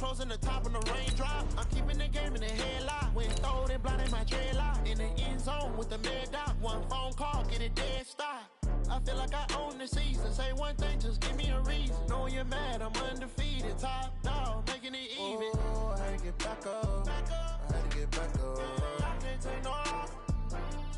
closing the top on the raindrop. I'm keeping the game in the headlock. When throwed and blinded my dreadlock. In the end zone with the mad dot. One phone call, get it dead stop. I feel like I own the season. Say one thing, just give me a reason. Knowing you're mad, I'm undefeated. Top dog, making it even. Oh, I had to get back up. I had to get back up. I can't take no off.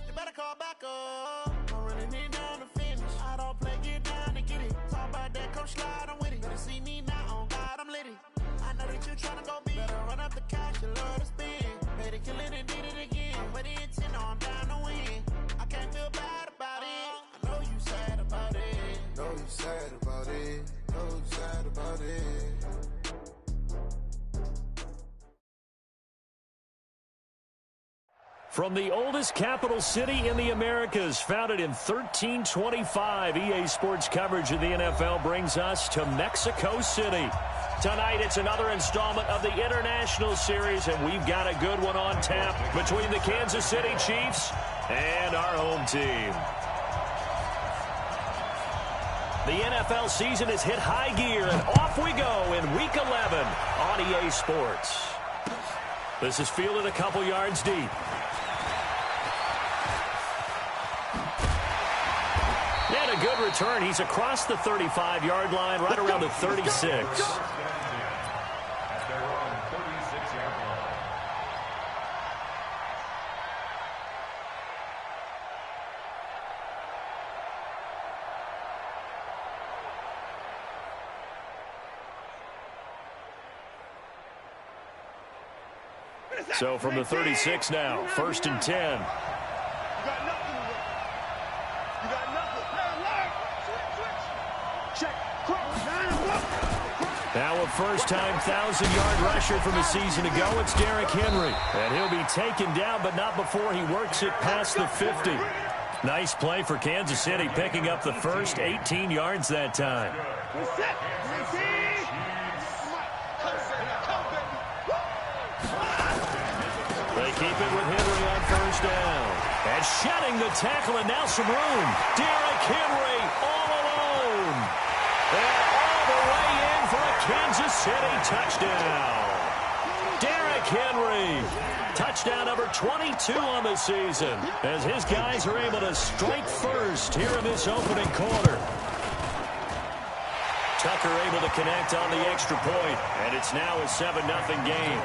You better call back up. I'm running it down to finish. I don't play, get down to get it. Talk about that, come slide, I'm with it. Better see me now, on God, I'm litty. I know that you tryna go big. Better run up the cash, you love to spend. Made it, kill it, and did it again. But the intent, no, I'm down to win. I can't feel bad about it. I know you sad about it. Know you sad about it. Know you sad about it. From the oldest capital city in the Americas, founded in 1325, EA Sports coverage of the NFL brings us to Mexico City. Tonight, it's another installment of the International Series, and we've got a good one on tap between the Kansas City Chiefs and our home team. The NFL season has hit high gear, and off we go in Week 11 on EA Sports. This is fielded a couple yards deep. And a good return. He's across the 35-yard line, right around the 36. So from the 36 now, 1st and 10. Now a first-time 1,000-yard rusher from a season ago, it's Derrick Henry. And he'll be taken down, but not before he works it past the 50. Nice play for Kansas City, picking up the first 18 yards that time. They keep it with Henry on first down. And shedding the tackle, and now some room. Derrick Henry all alone. And all the way in for a Kansas City touchdown. Derrick Henry, touchdown number 22 on the season, as his guys are able to strike first here in this opening quarter. Tucker able to connect on the extra point, and it's now a 7-0 game.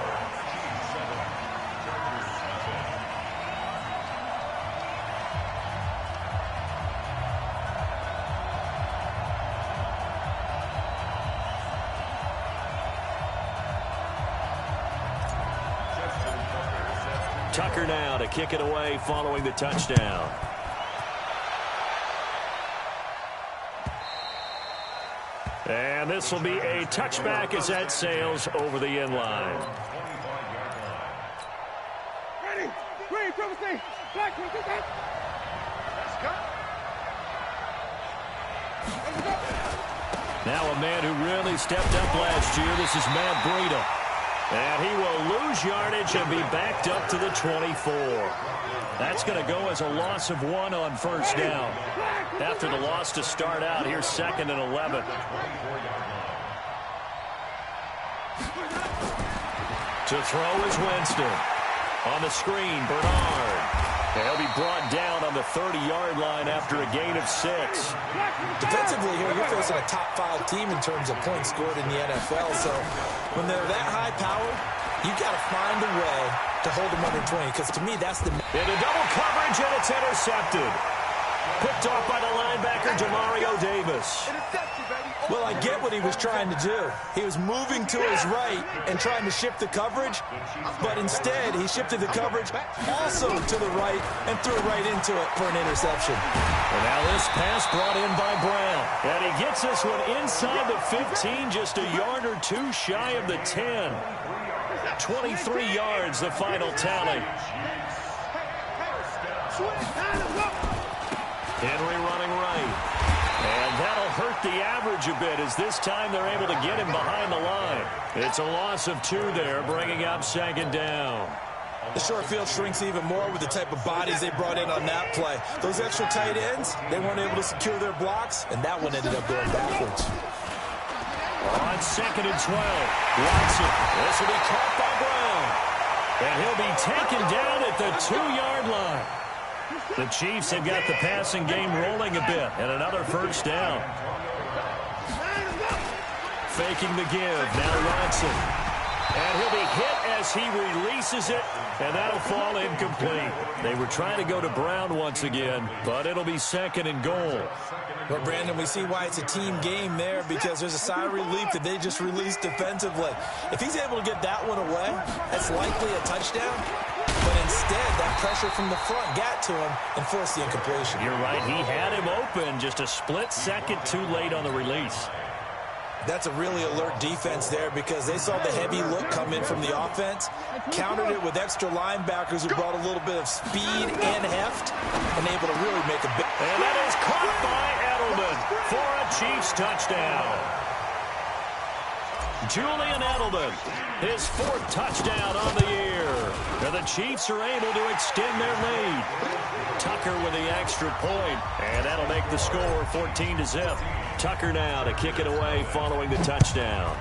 Tucker now to kick it away following the touchdown. And this will be a touchback as that sails over the end line. Ready, triple C, black, now a man who really stepped up last year. This is Matt Breida. And he will lose yardage and be backed up to the 24. That's going to go as a loss of 1 on first down. After the loss to start out, here's 2nd and 11. To throw is Winston. On the screen, Bernard. And he'll be brought down on the 30-yard line after a gain of 6. Defensively here, you're facing a top-5 team in terms of points scored in the NFL. So when they're that high-powered, you got to find a way to hold them under 20. Because to me, that's the... Into double coverage, and it's intercepted. Picked off by the linebacker, Demario Davis. Well, I get what he was trying to do. He was moving to his right and trying to shift the coverage, but instead he shifted the coverage also to the right and threw right into it for an interception. And now this pass brought in by Brown. And he gets this one inside the 15, just a yard or two shy of the 10. 23 yards, the final tally. Henry running right. And that'll hurt the average a bit, as this time they're able to get him behind the line. It's a loss of 2 there, bringing up 2nd down. The short field shrinks even more with the type of bodies they brought in on that play. Those extra tight ends, they weren't able to secure their blocks, and that one ended up going backwards. On 2nd and 12, Watson. This will be caught by Brown. And he'll be taken down at the 2-yard line. The Chiefs have got the passing game rolling a bit, and another first down. Faking the give, now Watson. And he'll be hit as he releases it, and that'll fall incomplete. They were trying to go to Brown once again, but it'll be 2nd and goal. Well, Brandon, we see why it's a team game there, because there's a sigh of relief that they just released defensively. If he's able to get that one away, that's likely a touchdown. But instead, that pressure from the front got to him and forced the incompletion. You're right. He had him open, just a split second too late on the release. That's a really alert defense there, because they saw the heavy look come in from the offense, countered it with extra linebackers who brought a little bit of speed and heft, and able to really make a big... And that is caught by Edelman for a Chiefs touchdown. Julian Edelman, his 4th touchdown on the year. And the Chiefs are able to extend their lead. Tucker with the extra point, and that'll make the score 14-0. Tucker now to kick it away following the touchdown.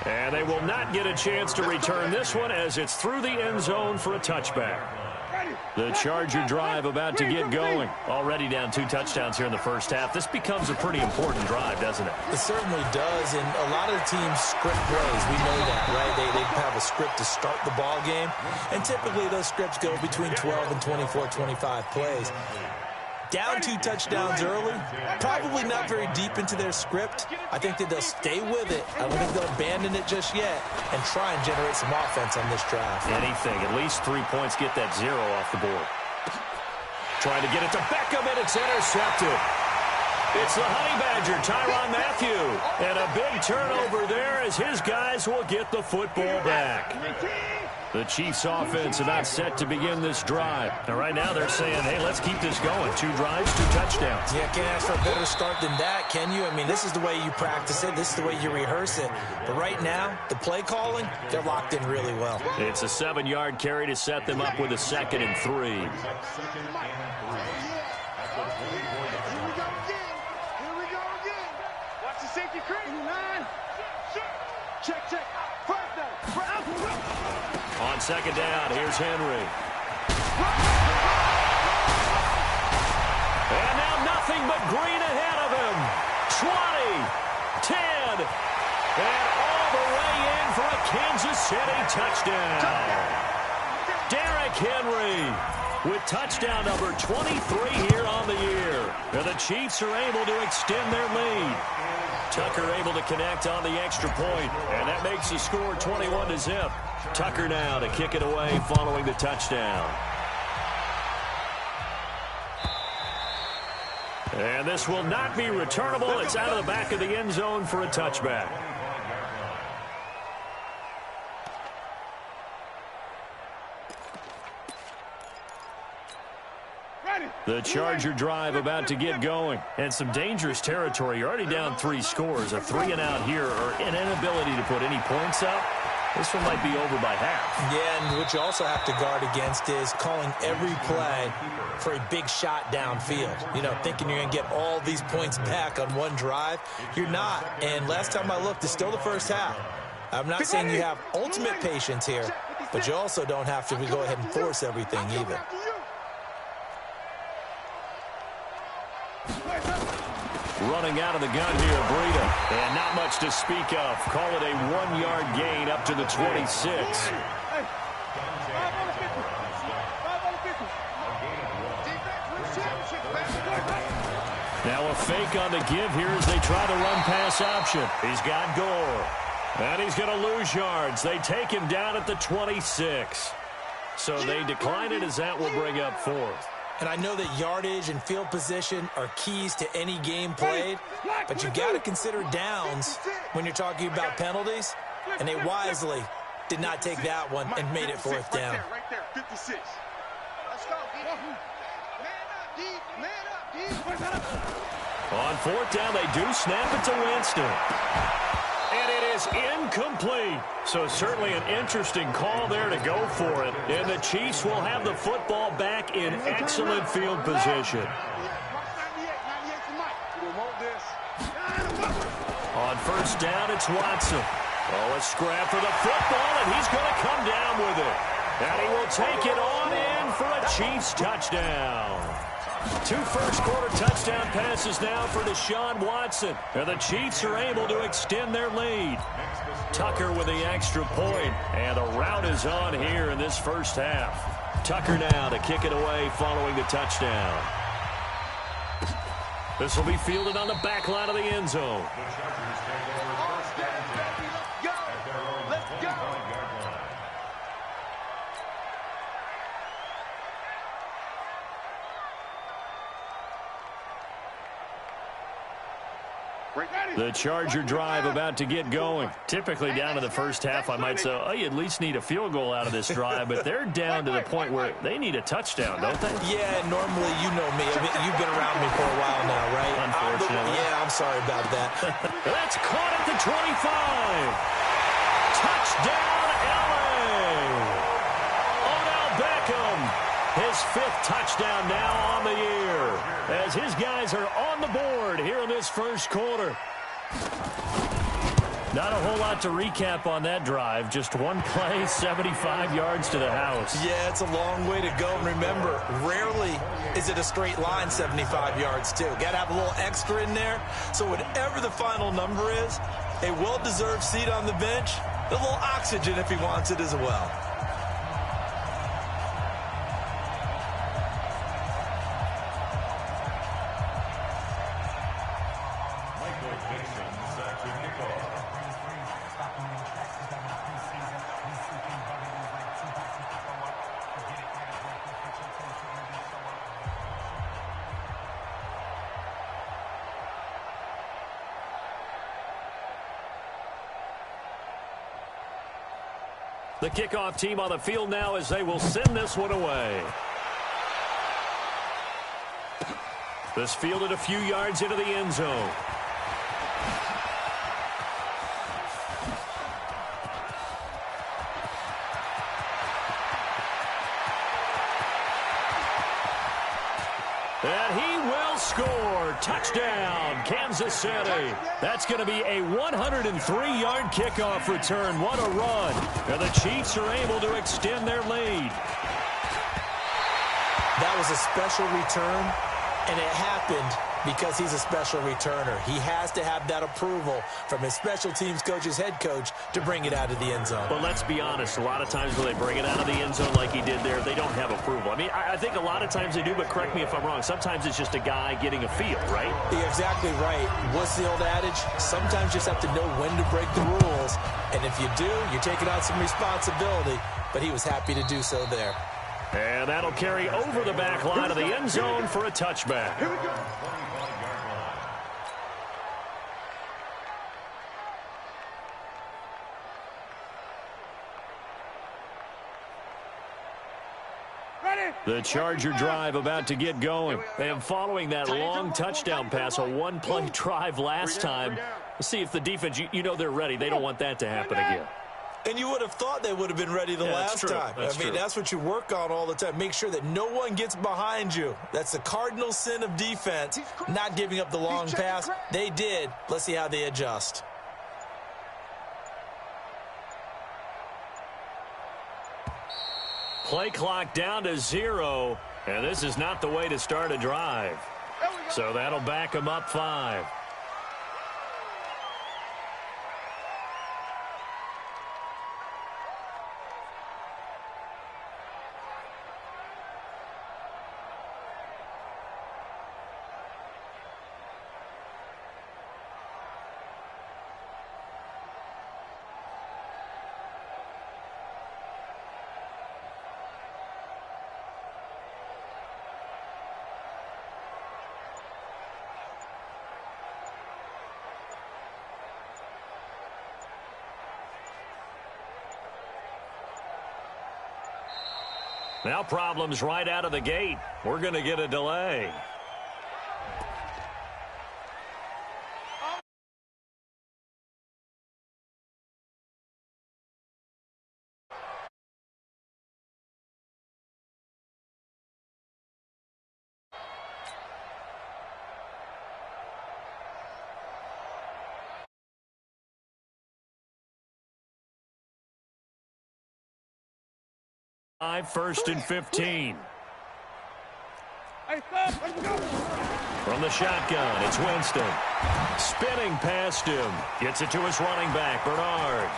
And they will not get a chance to return this one as it's through the end zone for a touchback. The Charger drive about to get going. Already down 2 touchdowns here in the first half. This becomes a pretty important drive, doesn't it? It certainly does, and a lot of the teams script plays. We know that, right? They have a script to start the ball game, and typically those scripts go between 12 and 24, 25 plays. Down 2 touchdowns early, probably not very deep into their script. I think that they'll stay with it. I don't think they'll abandon it just yet and try and generate some offense on this drive. Anything, at least 3 points, get that 0 off the board. Trying to get it to Beckham, and it's intercepted. It's the Honey Badger, Tyrann Mathieu. And a big turnover there as his guys will get the football back. The Chiefs offense about set to begin this drive. And right now they're saying, hey, let's keep this going. 2 drives, 2 touchdowns. Yeah, can't ask for a better start than that, can you? I mean, this is the way you practice it. This is the way you rehearse it. But right now, the play calling, they're locked in really well. It's a 7-yard carry to set them up with a 2nd and 3. Here we go again. Watch the safety creep. 9. Check. First down. On 2nd down, here's Henry. And now nothing but green ahead of him. 20, 10, and all the way in for a Kansas City touchdown. Derrick Henry with touchdown number 23 here on the year. And the Chiefs are able to extend their lead. Tucker able to connect on the extra point, and that makes the score 21-0. Tucker now to kick it away following the touchdown. And this will not be returnable. It's out of the back of the end zone for a touchback. The Charger drive about to get going. And some dangerous territory. You're already down 3 scores. A 3-and-out here, or an inability to put any points up. This one might be over by half. Yeah, and what you also have to guard against is calling every play for a big shot downfield. You know, thinking you're going to get all these points back on one drive. You're not. And last time I looked, it's still the first half. I'm not saying you have ultimate patience here, but you also don't have to go ahead and force everything either. Running out of the gun here, Breida. And not much to speak of. Call it a 1-yard gain up to the 26. Now a fake on the give here as they try to run pass option. He's got Gore. And he's going to lose yards. They take him down at the 26. So they decline it as that will bring up 4th. And I know that yardage and field position are keys to any game played, but you got to consider downs when you're talking about penalties, and they wisely did not take that one and made it 4th down. Right there, 56. Let's go, man up, D. On 4th down, they do snap it to Winston. And it is incomplete. So certainly an interesting call there to go for it. And the Chiefs will have the football back in excellent field position. first down, it's Watson. Oh, a scrap for the football, and he's going to come down with it. And he will take it on in for a Chiefs touchdown. 2 first-quarter touchdown passes now for Deshaun Watson. And the Chiefs are able to extend their lead. Tucker with the extra point, and the rout is on here in this first half. Tucker now to kick it away following the touchdown. This will be fielded on the back line of the end zone. Let's go. The Charger drive about to get going. Typically down to the first half, I might say, oh, you at least need a field goal out of this drive, but they're down to the point where they need a touchdown, don't they? Yeah, normally, you know me. I mean, you've been around me for a while now, right? Unfortunately. Yeah, I'm sorry about that. That's caught at the 25. Touchdown, LA. Odell Beckham. His 5th touchdown now on the year as his guys are on the board here in this first quarter. Not a whole lot to recap on that drive. Just one play, 75 yards to the house. Yeah, it's a long way to go. And remember, rarely is it a straight line 75 yards, too. Got to have a little extra in there. So whatever the final number is, a well-deserved seat on the bench, a little oxygen if he wants it as well. The kickoff team on the field now as they will send this one away. This fielded a few yards into the end zone. And he will score. Touchdown, Kansas City. That's going to be a 103-yard kickoff return. What a run. And the Chiefs are able to extend their lead. That was a special return, and it happened because he's a special returner. He has to have that approval from his special teams coach's head coach to bring it out of the end zone. But let's be honest, a lot of times when they bring it out of the end zone like he did there, they don't have approval. I mean, I think a lot of times they do, but correct me if I'm wrong. Sometimes it's just a guy getting a feel, right? You're exactly right. What's the old adage? Sometimes you just have to know when to break the rules. And if you do, you're taking on some responsibility. But he was happy to do so there. And that'll carry over the back line of the end zone for a touchback. Here we go. The Charger drive about to get going. And following that long touchdown pass, a one-play drive last time. Let's see if the defense, you know they're ready. They don't want that to happen again. And you would have thought they would have been ready the last time. That's what you work on all the time. Make sure that no one gets behind you. That's the cardinal sin of defense, not giving up the long pass. They did. Let's see how they adjust. Play clock down to 0, and this is not the way to start a drive. So that'll back them up 5. Now problems right out of the gate. We're going to get a delay. First and 15. From the shotgun, it's Winston. Spinning past him. Gets it to his running back, Bernard.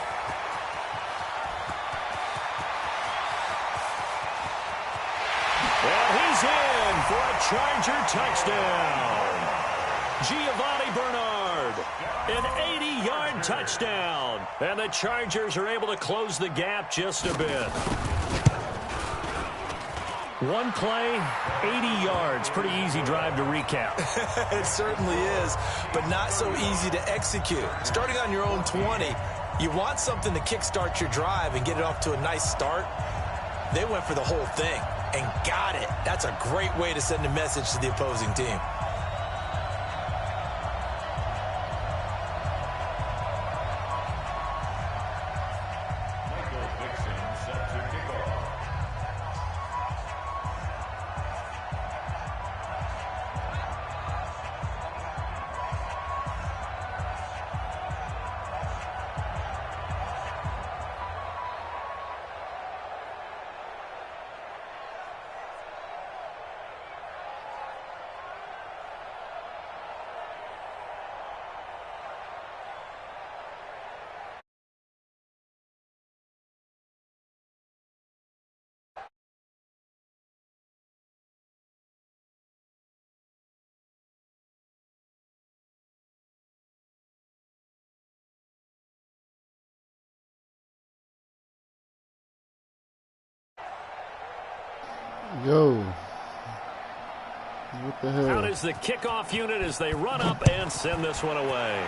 Well, he's in for a Charger touchdown. Giovanni Bernard, an 80-yard touchdown. And the Chargers are able to close the gap just a bit. One play, 80 yards. Pretty easy drive to recap. It certainly is, but not so easy to execute. Starting on your own 20, you want something to kickstart your drive and get it off to a nice start. They went for the whole thing and got it. That's a great way to send a message to the opposing team. Yo. What the hell? Out is the kickoff unit as they run up and send this one away.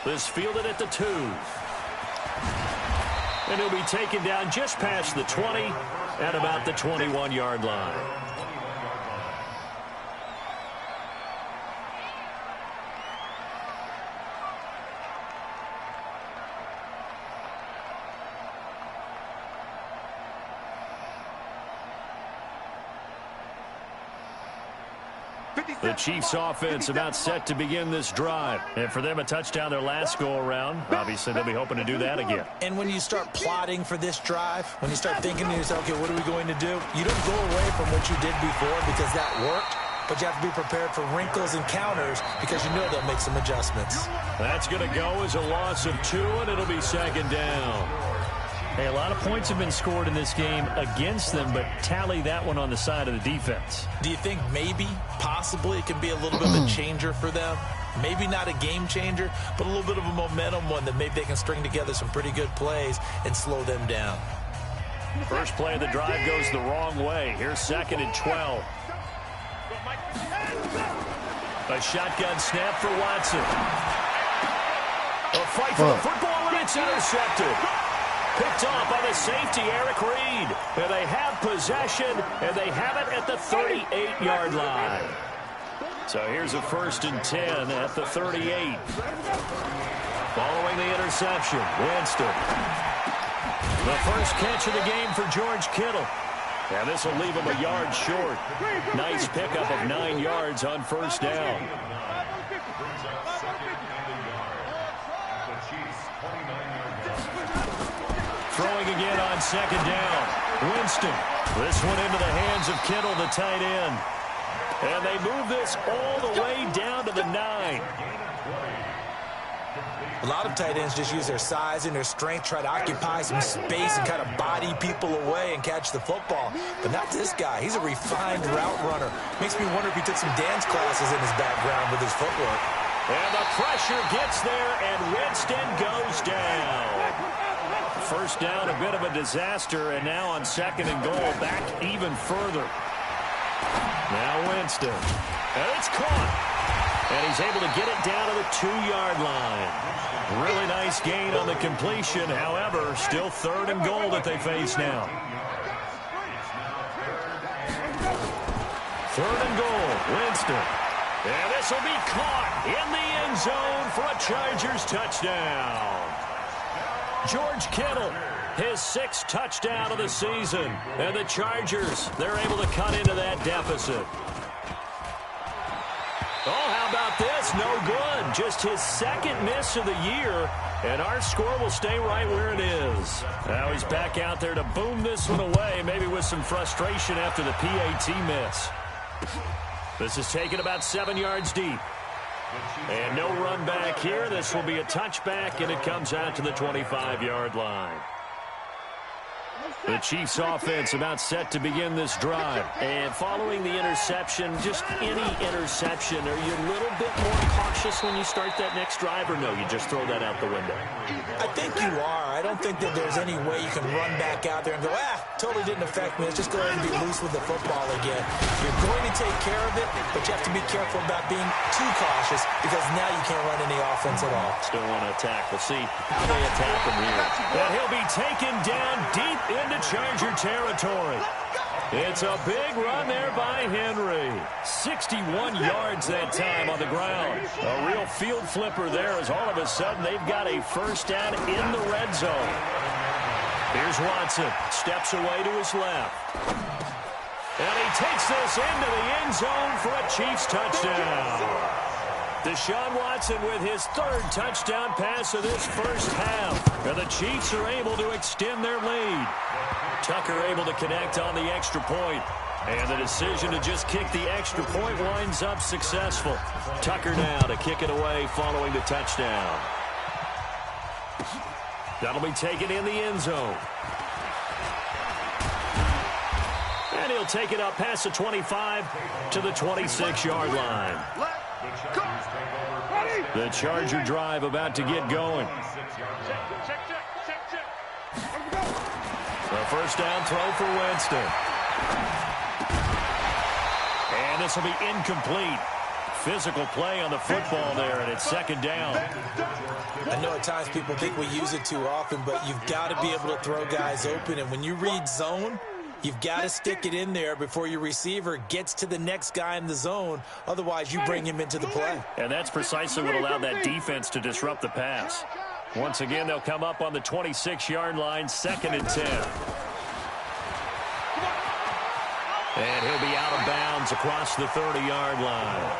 This fielded at the 2. And he'll be taken down just past the 20 at about the 21-yard line. The Chiefs offense about set to begin this drive. And for them, a touchdown their last go-around. Obviously, they'll be hoping to do that again. And when you start plotting for this drive, when you start thinking to yourself, okay, what are we going to do? You don't go away from what you did before because that worked, but you have to be prepared for wrinkles and counters because you know they'll make some adjustments. That's going to go as a loss of 2, and it'll be second down. Hey, a lot of points have been scored in this game against them, but tally that one on the side of the defense. Do you think maybe, possibly, it can be a little bit of a changer for them? Maybe not a game changer, but a little bit of a momentum one that maybe they can string together some pretty good plays and slow them down. First play of the drive goes the wrong way. Here's second and 12. A shotgun snap for Watson. A fight for the football, and it's intercepted. Picked off by the safety, Eric Reed. And they have possession, and they have it at the 38-yard line. So here's a 1st and 10 at the 38. Following the interception, Winston. The first catch of the game for George Kittle. And this will leave him a yard short. Nice pickup of 9 yards on first down. Throwing again on second down. Winston. This one into the hands of Kittle, the tight end. And they move this all the way down to the 9. A lot of tight ends just use their size and their strength, try to occupy some space and kind of body people away and catch the football. But not this guy. He's a refined route runner. Makes me wonder if he took some dance classes in his background with his footwork. And the pressure gets there, and Winston goes down. First down, a bit of a disaster, and now on second and goal, back even further. Now Winston. And it's caught. And he's able to get it down to the 2-yard line. Really nice gain on the completion. However, still 3rd and goal that they face now. 3rd and goal, Winston. And this will be caught in the end zone for a Chargers touchdown. George Kittle, his 6th touchdown of the season. And the Chargers, they're able to cut into that deficit. Oh, how about this? No good. Just his second miss of the year, and our score will stay right where it is. Now he's back out there to boom this one away, maybe with some frustration after the PAT miss. This is taken about 7 yards deep. And no run back here. This will be a touchback, and it comes out to the 25-yard line. The Chiefs offense about set to begin this drive. And following the interception, just any interception, are you a little bit more cautious when you start that next drive, or no, you just throw that out the window? I think you are. I don't think that there's any way you can run back out there and go, totally didn't affect me. Let's just go ahead and be loose with the football again. You're going to take care of it, but you have to be careful about being too cautious because now you can't run any offense at all. Still want to attack. We'll see how they attack him here. And he'll be taken down deep into Charger territory. It's a big run there by Henry. 61 yards that time on the ground. A real field flipper there as all of a sudden they've got a first down in the red zone. Here's Watson. Steps away to his left. And he takes this into the end zone for a Chiefs touchdown. Deshaun Watson with his third touchdown pass of this first half. And the Chiefs are able to extend their lead. Tucker able to connect on the extra point. And the decision to just kick the extra point winds up successful. Tucker now to kick it away following the touchdown. That'll be taken in the end zone. And he'll take it up past the 25 to the 26-yard line. The Charger drive about to get going. A first down throw for Winston. And this will be incomplete. Physical play on the football there, and it's second down. I know at times people think we use it too often, but you've got to be able to throw guys open. And when you read zone, you've got to stick it in there before your receiver gets to the next guy in the zone. Otherwise, you bring him into the play. And that's precisely what allowed that defense to disrupt the pass. Once again, they'll come up on the 26-yard line, 2nd and 10. And he'll be out of bounds across the 30-yard line.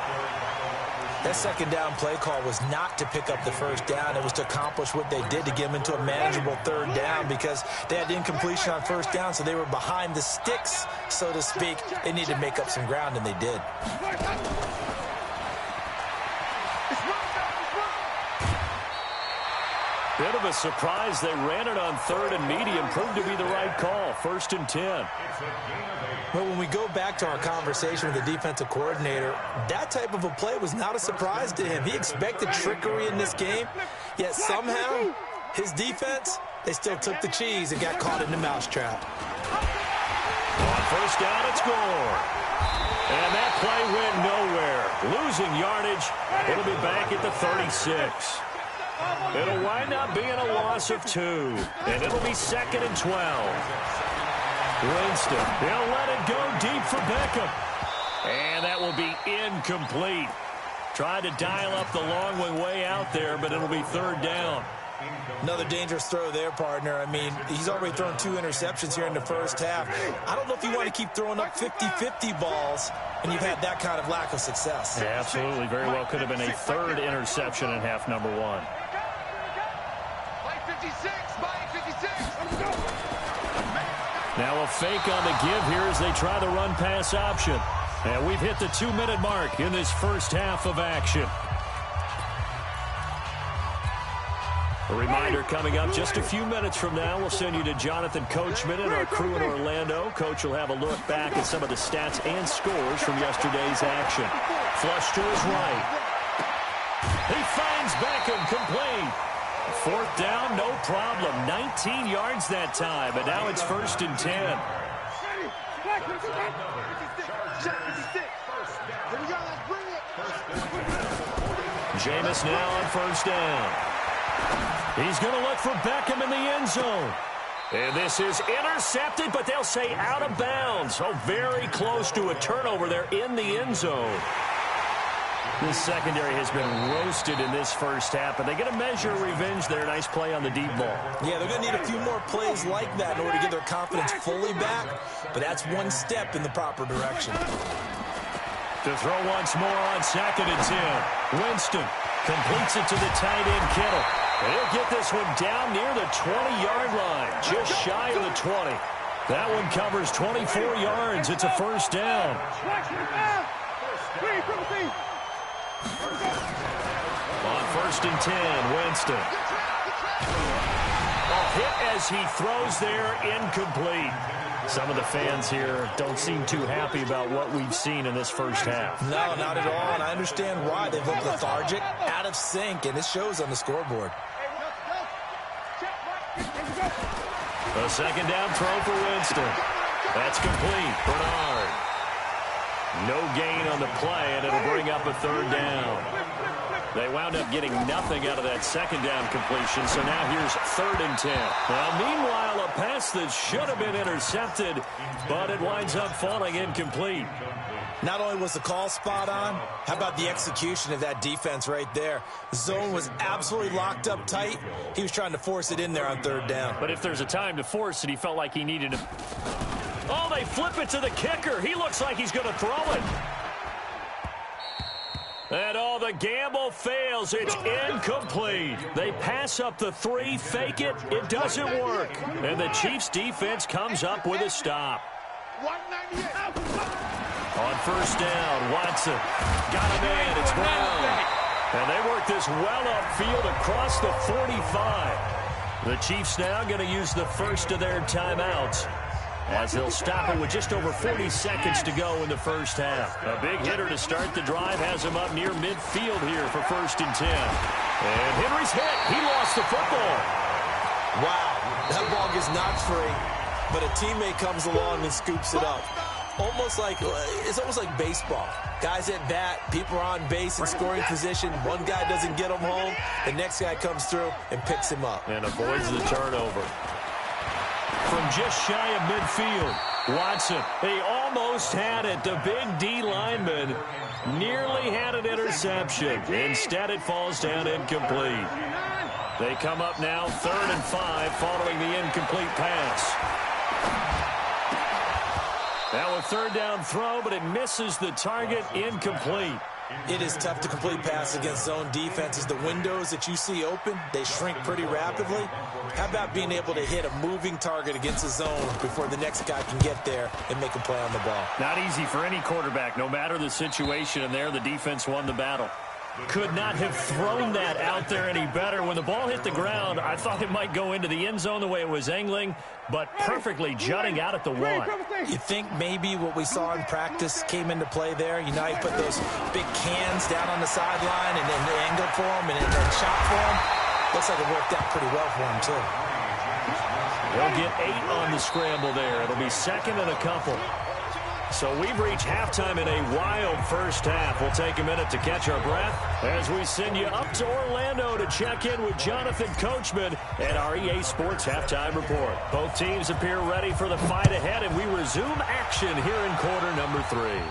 That second down play call was not to pick up the first down. It was to accomplish what they did to get them into a manageable third down because they had incompletion on first down, so they were behind the sticks, so to speak. They needed to make up some ground, and they did. Bit of a surprise. They ran it on 3rd and medium. Proved to be the right call. 1st and 10. Well, when we go back to our conversation with the defensive coordinator, that type of a play was not a surprise to him. He expected trickery in this game, yet somehow his defense, they still took the cheese and got caught in the mousetrap. On first down, it's Gore. And that play went nowhere. Losing yardage. It'll be back at the 36. It'll wind up being a loss of 2. And it'll be 2nd and 12. Winston, he'll let it go deep for Beckham. And that will be incomplete. Tried to dial up the long one way out there, but it'll be 3rd down. Another dangerous throw there, partner. I mean, he's already thrown 2 interceptions here in the first half. I don't know if you want to keep throwing up 50-50 balls when you've had that kind of lack of success. Yeah, absolutely. Very well could have been a 3rd interception in half number 1. Now a fake on the give here as they try the run-pass option. And we've hit the 2-minute mark in this first half of action. A reminder coming up just a few minutes from now. We'll send you to Jonathan Coachman and our crew in Orlando. Coach will have a look back at some of the stats and scores from yesterday's action. Flush to his right. He finds Beckham complete. 4th down, no problem. 19 yards that time, but now it's 1st and 10. Jameis now on 1st down. He's going to look for Beckham in the end zone. And this is intercepted, but they'll say out of bounds. Oh, very close to a turnover there in the end zone. This secondary has been roasted in this first half, but they get a measure of revenge there. Nice play on the deep ball. Yeah, they're going to need a few more plays like that in order to get their confidence fully back, but that's one step in the proper direction. To throw once more on 2nd and 10. Winston completes it to the tight end, Kittle. And he'll get this one down near the 20-yard line, just shy of the 20. That one covers 24 yards. It's a first down. On 1st and 10, Winston. A hit as he throws there, incomplete. Some of the fans here don't seem too happy about what we've seen in this first half. No, not at all, and I understand why. They've looked lethargic, out of sync, and it shows on the scoreboard. A 2nd down throw for Winston. That's complete. Bernard. No gain on the play, and it'll bring up a 3rd down. They wound up getting nothing out of that 2nd down completion, so now here's 3rd and 10. Now, meanwhile, a pass that should have been intercepted, but it winds up falling incomplete. Not only was the call spot on, how about the execution of that defense right there? Zone was absolutely locked up tight. He was trying to force it in there on 3rd down. But if there's a time to force it, he felt like he needed to. Oh, they flip it to the kicker. He looks like he's going to throw it. And the gamble fails. It's incomplete. They pass up the 3, fake it. It doesn't work. And the Chiefs defense comes up with a stop. On 1st down, Watson got him in. It's Brown. And they work this well upfield across the 45. The Chiefs now going to use the first of their timeouts, as they'll stop it with just over 40 seconds to go in the first half. A big hitter to start the drive has him up near midfield here for 1st and 10. And Henry's hit. He lost the football. Wow, that ball gets knocked free, but a teammate comes along and scoops it up. It's almost like baseball. Guys at bat, people are on base in scoring position. One guy doesn't get him home. The next guy comes through and picks him up. And avoids the turnover. From just shy of midfield, Watson, he almost had it. The big D lineman nearly had an interception. Instead, it falls down incomplete. They come up now 3rd and 5 following the incomplete pass. Now a 3rd down throw, but it misses the target, incomplete. It is tough to complete passes against zone defenses. The windows that you see open, they shrink pretty rapidly. How about being able to hit a moving target against a zone before the next guy can get there and make a play on the ball? Not easy for any quarterback, no matter the situation, and there the defense won the battle. Could not have thrown that out there any better. When the ball hit the ground, I thought it might go into the end zone the way it was angling, but perfectly jutting out at the 1. You think maybe what we saw in practice came into play there? You know, he put those big cans down on the sideline and then angled for him and then shot for him. Looks like it worked out pretty well for him, too. They'll get 8 on the scramble there. It'll be 2nd and a couple. So we've reached halftime in a wild first half. We'll take a minute to catch our breath as we send you up to Orlando to check in with Jonathan Coachman and our EA Sports Halftime Report. Both teams appear ready for the fight ahead, and we resume action here in quarter number 3.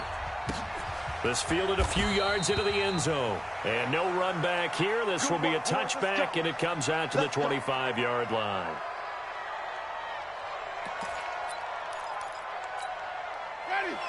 This fielded a few yards into the end zone. And no run back here. This will be a touchback, and it comes out to the 25-yard line.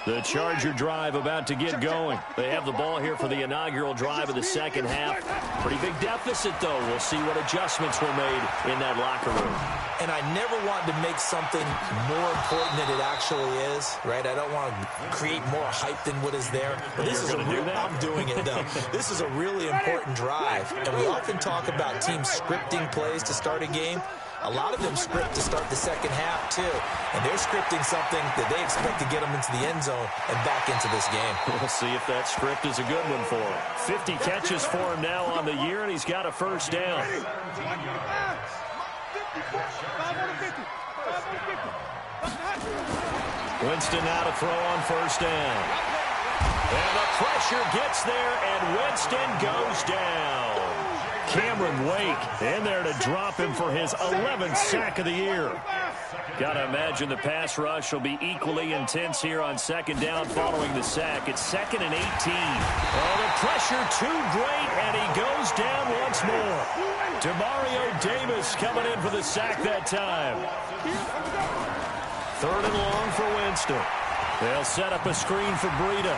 The Charger drive about to get going. They have the ball here for the inaugural drive of the second half. Pretty big deficit, though. We'll see what adjustments were made in that locker room. And I never want to make something more important than it actually is, right? I don't want to create more hype than what is there. But this is I'm doing it, though. This is a really important drive. And we often talk about teams scripting plays to start a game. A lot of them script to start the second half, too. And they're scripting something that they expect to get them into the end zone and back into this game. We'll see if that script is a good one for him. 50 catches for him now on the year, and he's got a first down. Winston now to throw on first down. And the pressure gets there, and Winston goes down. Cameron Wake in there to drop him for his 11th sack of the year. Got to imagine the pass rush will be equally intense here on second down following the sack. It's 2nd and 18. Oh, the pressure too great, and he goes down once more. Demario Davis coming in for the sack that time. 3rd and long for Winston. They'll set up a screen for Breida.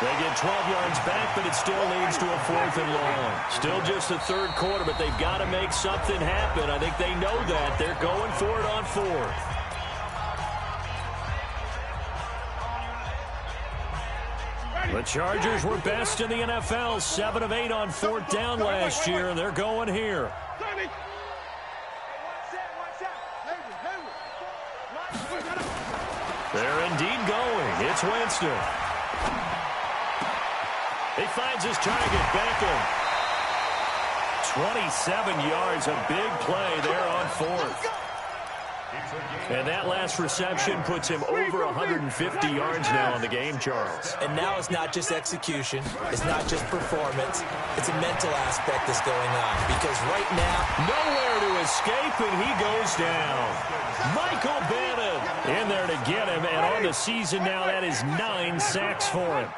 They get 12 yards back, but it still leads to a 4th and long. Still just the third quarter, but they've got to make something happen. I think they know that. They're going for it on 4th. The Chargers were best in the NFL, 7 of 8 on 4th down last year, and they're going here. They're indeed going. It's Winston. He finds his target, Beckham. 27 yards, a big play there on 4th. And that last reception puts him over 150 yards now in the game, Charles. And now it's not just execution. It's not just performance. It's a mental aspect that's going on. Because right now, nowhere to escape, and he goes down. Michael Bannon in there to get him. And on the season now, that is 9 sacks for him.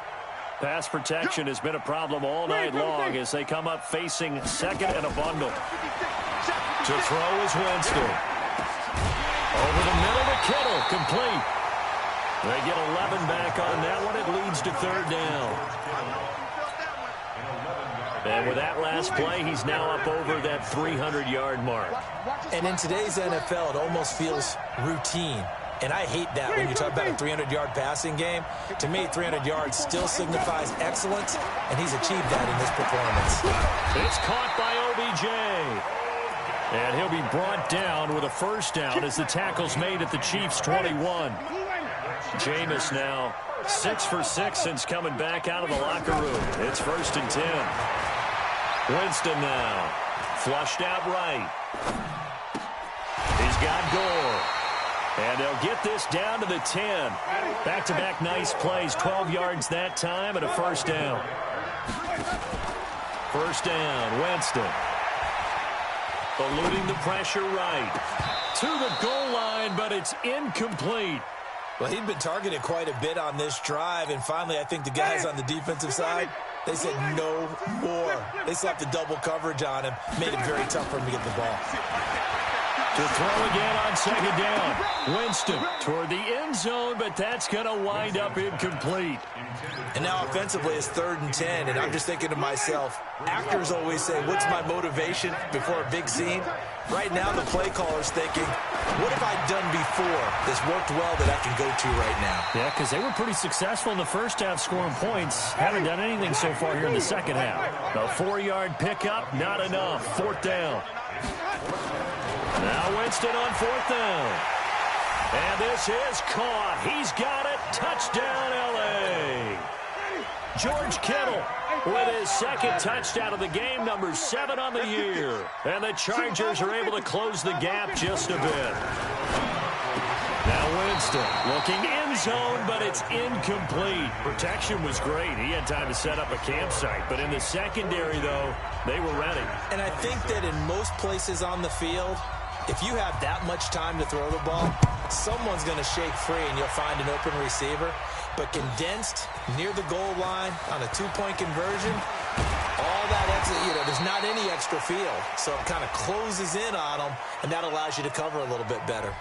Pass protection has been a problem all night long as they come up facing second and a bundle. To throw is Winston. Over the middle to Kittle, complete. They get 11 back on that one. It leads to 3rd down. And with that last play, he's now up over that 300-yard mark. And in today's NFL, it almost feels routine. And I hate that when you talk about a 300-yard passing game. To me, 300 yards still signifies excellence, and he's achieved that in this performance. It's caught by OBJ. And he'll be brought down with a 1st down as the tackle's made at the Chiefs' 21. Jameis now 6 for 6 since coming back out of the locker room. It's 1st and 10. Winston now flushed out right. He's got Gore. And they'll get this down to the 10. Back-to-back nice plays, 12 yards that time and a 1st down. 1st down, Winston. Eluding the pressure right. To the goal line, but it's incomplete. Well, he'd been targeted quite a bit on this drive, and finally I think the guys on the defensive side, they said no more. They slapped the double coverage on him, made it very tough for him to get the ball. To throw again on 2nd down. Winston toward the end zone, but that's going to wind up incomplete. And now offensively it's 3rd and 10, and I'm just thinking to myself, actors always say, what's my motivation before a big scene? Right now the play caller's thinking, what have I done before that's worked well that I can go to right now? Yeah, because they were pretty successful in the first half scoring points. Haven't done anything so far here in the second half. A 4-yard pickup, not enough. 4th down. Now Winston on 4th down. And this is caught. He's got it. Touchdown, L.A. George Kittle with his 2nd touchdown of the game, number 7 on the year. And the Chargers are able to close the gap just a bit. Now Winston looking end zone, but it's incomplete. Protection was great. He had time to set up a campsite. But in the secondary, though, they were ready. And I think that in most places on the field, if you have that much time to throw the ball, someone's going to shake free and you'll find an open receiver. But condensed near the goal line on a 2-point conversion, all that extra, there's not any extra field. So it kind of closes in on them, and that allows you to cover a little bit better.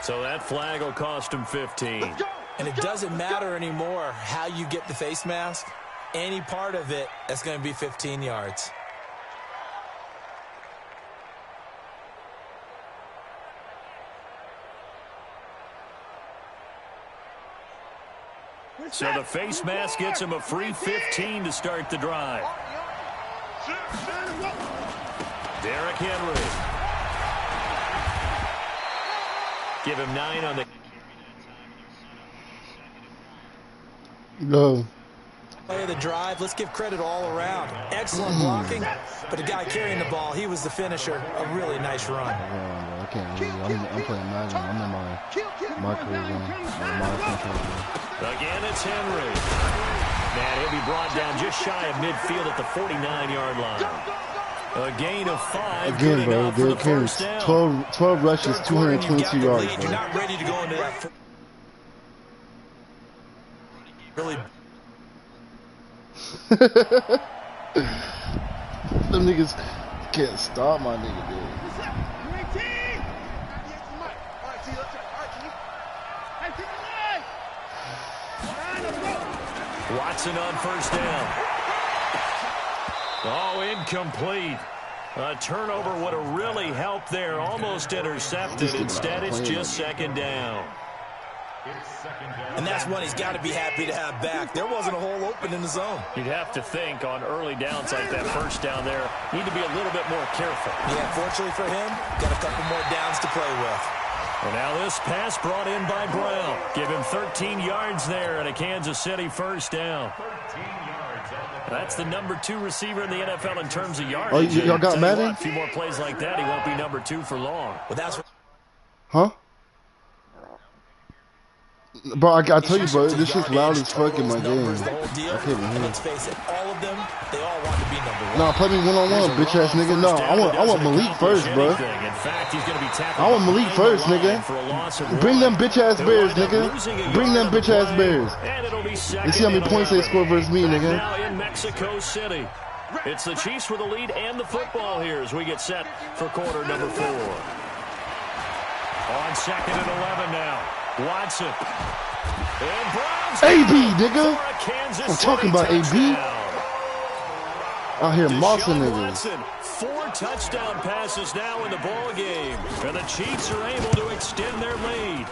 So that flag will cost him 15. And it doesn't matter anymore how you get the face mask. Any part of it, that's going to be 15 yards. So the face mask gets him a free 15 to start the drive. Derrick Henry. Give him 9 on the... Go. Play of the drive. Let's give credit all around. Excellent blocking, but the guy carrying the ball, he was the finisher. A really nice run. I can't really. I'm playing Madden. I'm in my career game. My control game. Again, it's Henry. Man, he'll be brought down just shy of midfield at the 49-yard line. A gain of 5. Again, bro, Derrick Henry, 12 rushes, 222 yards. You're not ready to go into that. Really. Them niggas can't stop my nigga, dude. Watson on first down. Oh, incomplete. A turnover would have really helped there. Almost intercepted. Instead, it's just second down. And that's one he's got to be happy to have back. There wasn't a hole open in the zone. You'd have to think on early downs like that first down there, need to be a little bit more careful. Yeah, fortunately for him, got a couple more downs to play with. And now this pass brought in by Brown. Give him 13 yards there and a Kansas City first down. That's the number 2 receiver in the NFL in terms of yards. Oh, y'all got Madden? A few more plays like that, he won't be number 2 for long. But that's Huh? Bro, I tell you, bro, this shit's loud as fuck in my game. I can't even hear. Let's face it, all of them, they all want to be number 1. Nah, play me one-on-one, bitch ass nigga. No, I want Malik first, bro. In fact, he's going to be I want Malik first, nigga. Bring them bitch ass Bears, nigga. Bring them bitch ass Bears. Let's see how many points they score versus me, nigga. Now in Mexico City. It's the Chiefs with the lead and the football here as we get set for quarter number 4. On second and 11 now. Watson. And Browns. AB, nigga. I'm talking about AB. Out here mossing niggas. 4 touchdown passes now in the ball game. And the Chiefs are able to extend their lead.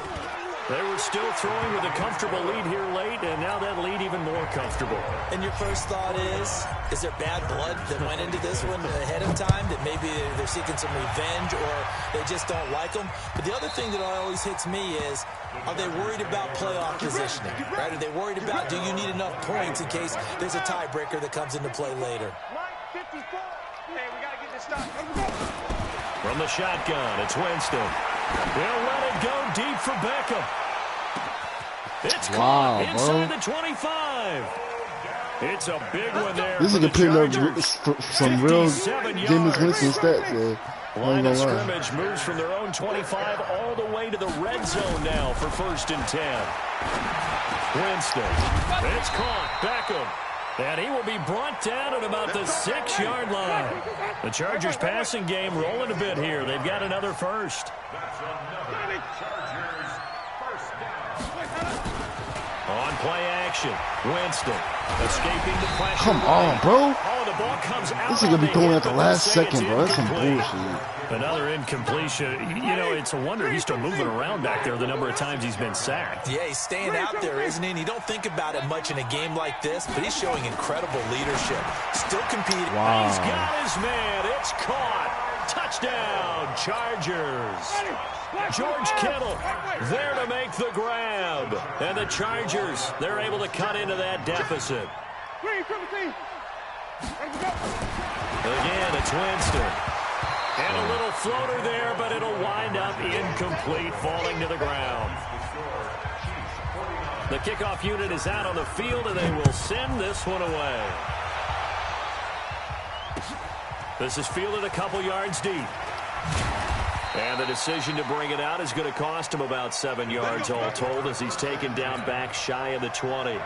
They were still throwing with a comfortable lead here late, and now that lead even more comfortable. And your first thought is there bad blood that went into this one ahead of time, that maybe they're seeking some revenge or they just don't like them? But the other thing that always hits me is, are they worried about playoff positioning? Right? Are they worried about, do you need enough points in case there's a tiebreaker that comes into play later? Hey, we got to get this done. From the shotgun, it's Winston. They'll let it go deep for Beckham. It's caught inside the 25. It's a big one there. This is a putting up some real Jameis Winston stats, yeah. Line of scrimmage moves from their own 25 all the way to the red zone now for 1st and 10. Winston. It's caught. Beckham. And he will be brought down at about the 6-yard line. The Chargers passing game rolling a bit here. They've got another first. On play action, Winston escaping the pressure. Come on, bro. Oh, the ball comes out. This is going to be throwing at the last second, bro. That's some bullshit. Another incompletion. You know, it's a wonder he's still moving around back there the number of times he's been sacked. Yeah, he's staying out there, isn't he? And you don't think about it much in a game like this, but he's showing incredible leadership. Still competing. Wow. He's got his man. It's caught. Touchdown, Chargers. George Kittle there to make the grab. And the Chargers, they're able to cut into that deficit. Again, it's Winston. And a little floater there, but it'll wind up incomplete, falling to the ground. The kickoff unit is out on the field, and they will send this one away. This is fielded a couple yards deep. And the decision to bring it out is going to cost him about 7 yards all told as he's taken down back shy of the 20.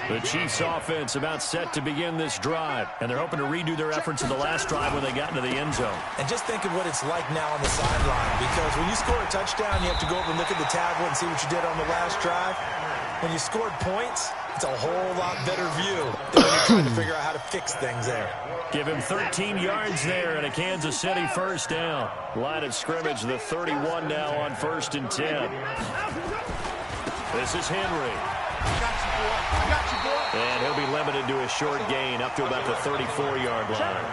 The Chiefs offense about set to begin this drive, and they're hoping to redo their efforts in the last drive when they got into the end zone. And just think of what it's like now on the sideline, because when you score a touchdown, you have to go over and look at the tablet and see what you did on the last drive. When you scored points, it's a whole lot better view than when you're trying to figure out how to fix things there. Give him 13 yards there and a Kansas City first down. Line of scrimmage, the 31 now on 1st and 10. This is Henry. I got you, boy. And he'll be limited to a short gain up to about the 34-yard line.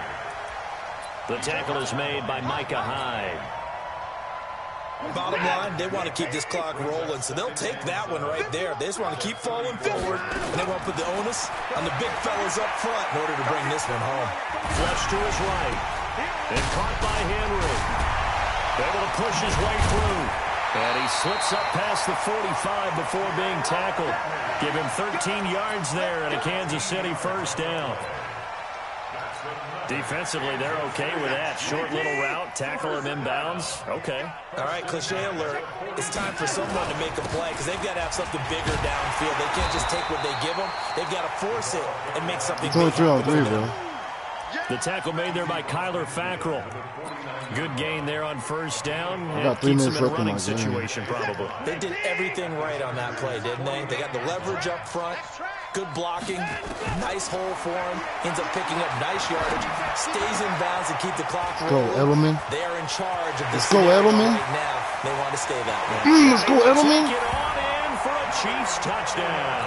The tackle is made by Micah Hyde. Bottom line, they want to keep this clock rolling, so they'll take that one right there. They just want to keep falling forward, and they want to put the onus on the big fellas up front in order to bring this one home. Flush to his right. And caught by Henry. Able to push his way through. And he slips up past the 45 before being tackled. Give him 13 yards there and a Kansas City first down. Defensively, they're okay with that. Short little route, tackle him inbounds. Okay. All right, cliche alert. It's time for someone to make a play because they've got to have something bigger downfield. They can't just take what they give them. They've got to force it and make something big. It's only 3 on 3, bro. The tackle made there by Kyler Fackrell. Good gain there on first down. Got 3 minutes left in my situation, probably. They did everything right on that play, didn't they? They got the leverage up front. Good blocking. Nice hole for him. Ends up picking up nice yardage. Stays in bounds to keep the clock rolling. Go, Edelman. They are in charge of this. Let's go, Edelman. Right now. They want to stay that way. Let's go, Edelman. Get on in for a Chiefs touchdown.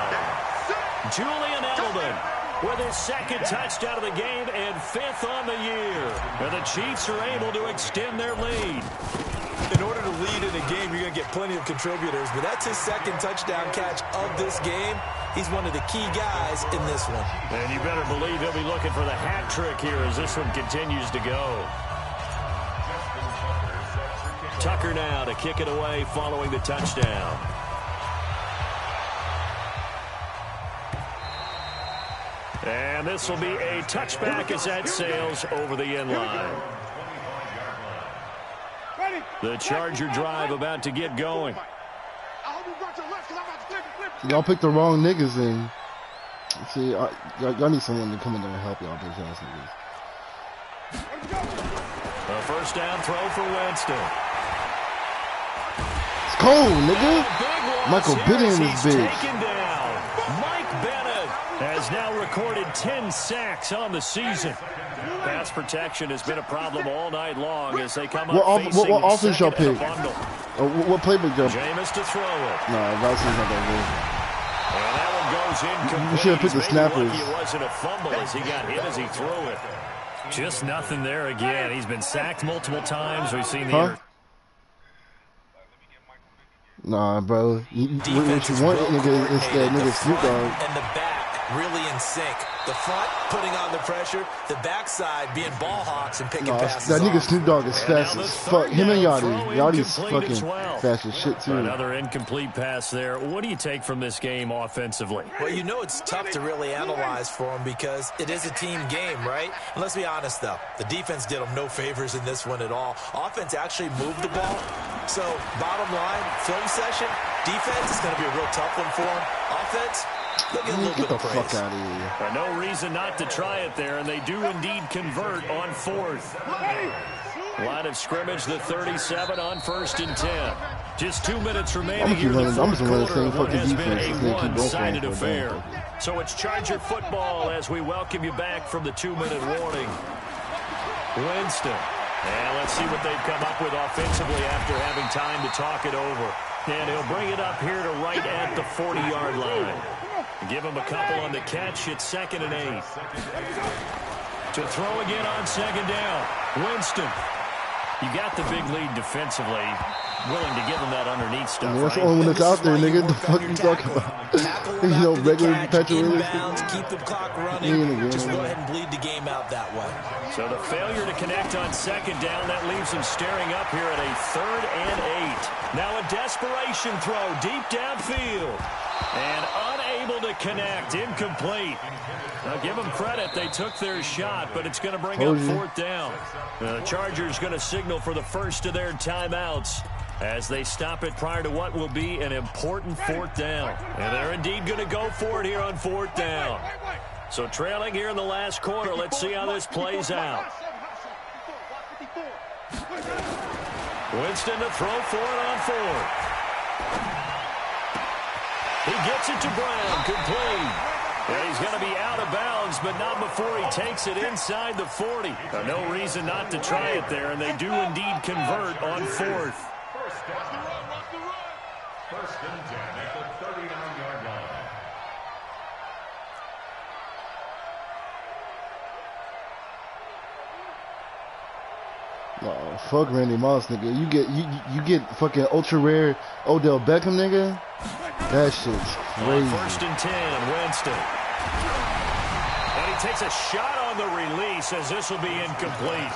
Julian Edelman with his second touchdown of the game and 5th on the year. And the Chiefs are able to extend their lead. In order to lead in a game, you're going to get plenty of contributors, but that's his second touchdown catch of this game. He's one of the key guys in this one. And you better believe he'll be looking for the hat trick here as this one continues to go. Tucker now to kick it away following the touchdown. And this will be a touchback as that sails over the end line. The Charger drive about to get going. Y'all picked the wrong niggas in. See, y'all need someone to come in there and help y'all bitch ass niggas. A first down throw for Winston. It's cold, nigga. Michael Bennett in this bitch. Taken down. Mike Bennett has now recorded 10 sacks on the season. Pass protection has been a problem all night long as they come up facing what offense y'all pick? What playbook y'all? Jameis to throw it. Nah, Vice's not that And that one goes incomplete. You should have picked the snappers. It wasn't a fumble as he got hit as he threw it. Just nothing there again. He's been sacked multiple times. We've seen the Nah, bro. What you want, nigga, is that nigga Snoop Dogg. And the back really in sync. The front putting on the pressure. The backside being ball hawks and picking passes. That nigga Snoop Dogg is fast as fuck. Him and Yachty. Yachty's fucking fast as shit, too. Another incomplete pass there. What do you take from this game offensively? Well, you know it's tough to really analyze for him because it is a team game, right? And let's be honest, though. The defense did them no favors in this one at all. Offense actually moved the ball. So, bottom line, film session, defense is going to be a real tough one for them. Offense, they'll get a little bit of praise. Fuck out of here. No reason not to try it there, and they do indeed convert on 4th. Line of scrimmage, the 37 on 1st and 10. Just 2 minutes remaining here in the fourth quarter. What has been a one-sided affair. So it's Charger football as we welcome you back from the 2-minute warning. Winston. And let's see what they've come up with offensively after having time to talk it over. And he'll bring it up here to right at the 40-yard line. Give him a couple on the catch. It's 2nd and 8. To throw again on 2nd down. Winston. You got the big lead defensively. Willing to give him that underneath stuff. That's the only one that's out there, nigga. The fuck you talking about? You know, regular Patrick Willis. Keep the clock running. Just go ahead and bleed the game out that way. So the failure to connect on 2nd down, that leaves him staring up here at a 3rd and 8. Now a desperation throw deep downfield. And unable to connect. Incomplete. Now give them credit. They took their shot, but it's going to bring up 4th down. The Chargers going to signal for the first of their timeouts as they stop it prior to what will be an important 4th down. And they're indeed going to go for it here on 4th down. So trailing here in the last quarter. Let's see how this plays out. Winston to throw for it on 4th. He gets it to Brown, complete. And he's going to be out of bounds, but not before he takes it inside the 40. No reason not to try it there, and they do indeed convert on 4th. First and 10 at the 39-yard line. Oh, fuck Randy Moss, nigga. You get fucking ultra rare Odell Beckham, nigga. That shit's crazy. First and 10, Winston. And he takes a shot on the release as this will be incomplete.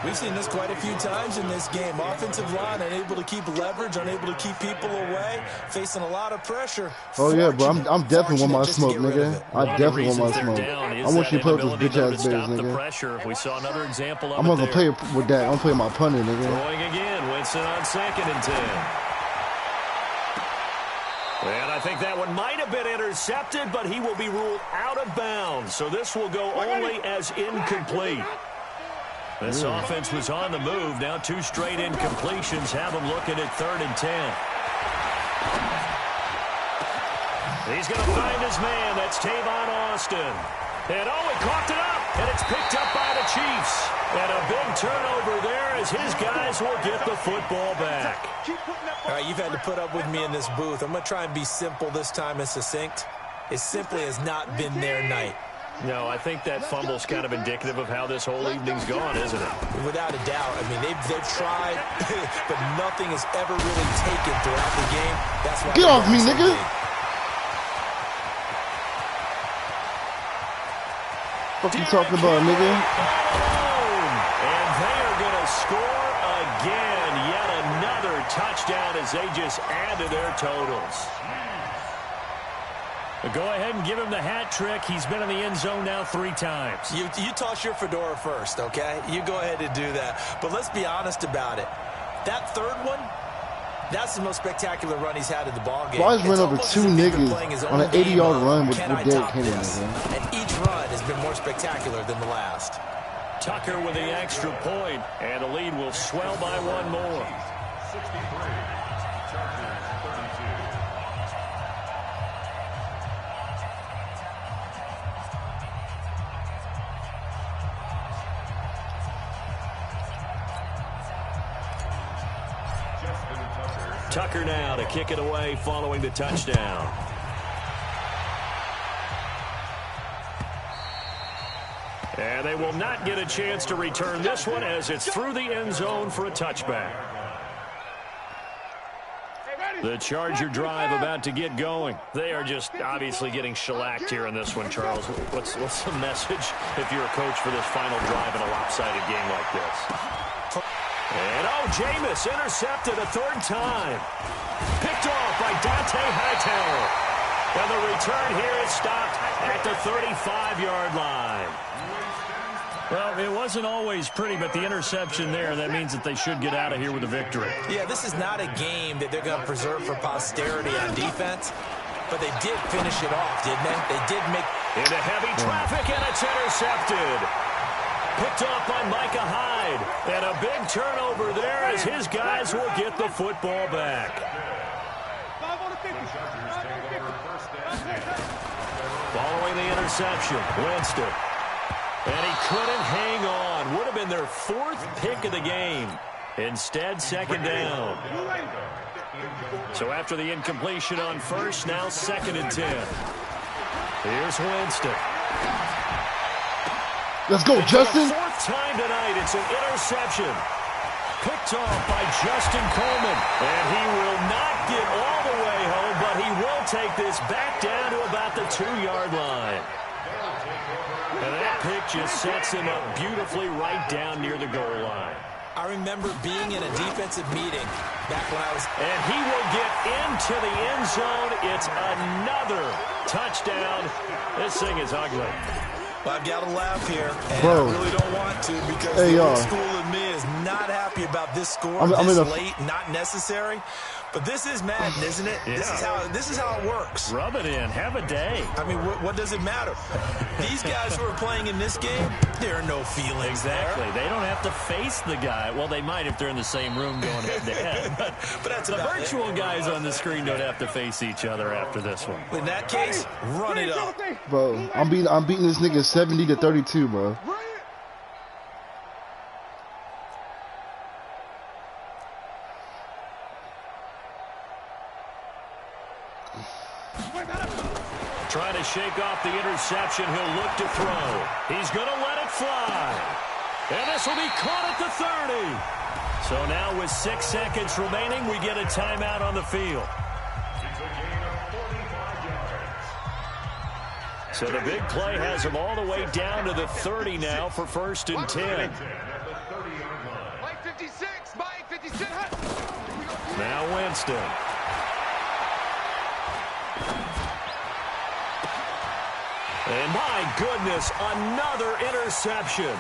We've seen this quite a few times in this game. Offensive line unable to keep leverage, unable to keep people away, facing a lot of pressure. Oh yeah, bro, I'm definitely want my smoke, nigga. I definitely want my smoke. I want you to play with this bitch ass Bears, nigga. We saw another example of I'm not gonna play with that. I'm playing my punter, nigga. Throwing again, Winston on 2nd and 10. And I think that one might have been intercepted, but he will be ruled out of bounds. So this will go only as incomplete. This offense was on the move. Now 2 straight incompletions have them looking at 3rd and 10. He's going to find his man. That's Tavon Austin. And, he coughed it up, and it's picked up by the Chiefs. And a big turnover there as his guys will get the football back. All right, you've had to put up with me in this booth. I'm going to try and be simple this time and succinct. It simply has not been their night. No, I think that fumble's kind of indicative of how this whole evening's gone, isn't it? Without a doubt. I mean, they've tried, but nothing has ever really taken throughout the game. That's why. Get off me, nigga! What you talking about, nigga? And they are going to score again. Yet another touchdown as they just add to their totals. Go ahead and give him the hat trick. He's been in the end zone now 3 times. You toss your fedora first, okay? You go ahead and do that. But let's be honest about it. That third one, that's the most spectacular run he's had in the ballgame. Wise ran over 2 niggas on an 80-yard run with Derrick Henry. And each run has been more spectacular than the last. Tucker with the extra point, and the lead will swell by 1 more. 63. Tucker now to kick it away following the touchdown. And they will not get a chance to return this one as it's through the end zone for a touchback. The Charger drive about to get going. They are just obviously getting shellacked here in this one, Charles. What's the message if you're a coach for this final drive in a lopsided game like this? And, Jameis intercepted a 3rd time. Picked off by Dante Hightower. And the return here is stopped at the 35-yard line. Well, it wasn't always pretty, but the interception there, that means that they should get out of here with a victory. Yeah, this is not a game that they're going to preserve for posterity on defense, but they did finish it off, didn't they? They did make... Into heavy traffic, and it's intercepted. Picked off by Micah Hyde. And a big turnover there as his guys will get the football back. Following the interception, Winston. And he couldn't hang on. Would have been their 4th pick of the game. Instead, 2nd down. So after the incompletion on first, now 2nd and 10. Here's Winston. Let's go, Justin. 4th time tonight, it's an interception. Picked off by Justin Coleman. And he will not get all the way home, but he will take this back down to about the 2-yard line. And that pick just sets him up beautifully right down near the goal line. I remember being in a defensive meeting back when I was... And he will get into the end zone. It's another touchdown. This thing is ugly. Well, I've got to laugh here, and Bro. I really don't want to because Hey, the old y'all. school in me is not happy about this score I'm this in a- late, not necessary. But this is Madden, isn't it? Yeah. This is how it works. Rub it in. Have a day. I mean, what does it matter? These guys who are playing in this game, there are no feelings Exactly. there. They don't have to face the guy. Well, they might if they're in the same room going head-to-head. But that's the about virtual it. guys on the screen don't have to face each other after this one. In that case, run it up. Bro, I'm beating this nigga 70-32, bro. Trying to shake off the interception. He'll look to throw. He's going to let it fly. And this will be caught at the 30. So now with 6 seconds remaining, we get a timeout on the field. So the big play has him all the way down to the 30 now for 1st and 10. Mike 56, Mike 56. Now Winston. And my goodness, another interception.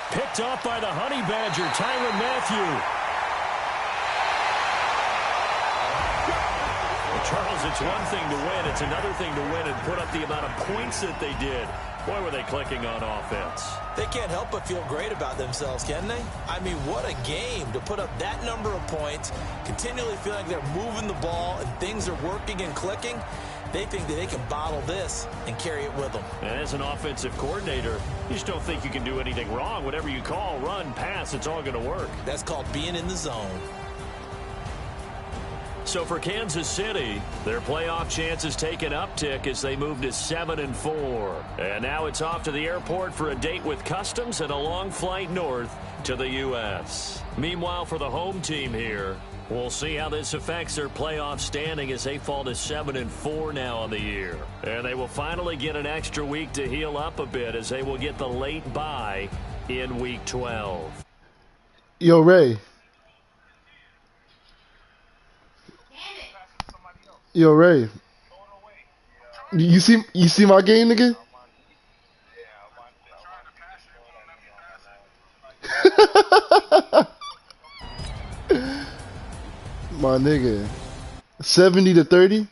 Picked off by the Honey Badger, Tyrann Mathieu. Charles, it's one thing to win. It's another thing to win and put up the amount of points that they did. Boy, were they clicking on offense. They can't help but feel great about themselves, can they? I mean, what a game to put up that number of points, continually feeling like they're moving the ball and things are working and clicking. They think that they can bottle this and carry it with them. And as an offensive coordinator, you just don't think you can do anything wrong. Whatever you call, run, pass, it's all going to work. That's called being in the zone. So for Kansas City, their playoff chances take an uptick as they move to 7-4. And now it's off to the airport for a date with customs and a long flight north to the U.S. Meanwhile, for the home team here, we'll see how this affects their playoff standing as they fall to 7-4 now on the year. And they will finally get an extra week to heal up a bit as they will get the late bye in Week 12. Yo, Ray. Yo, Ray. You see my game, nigga? My nigga. 70-30?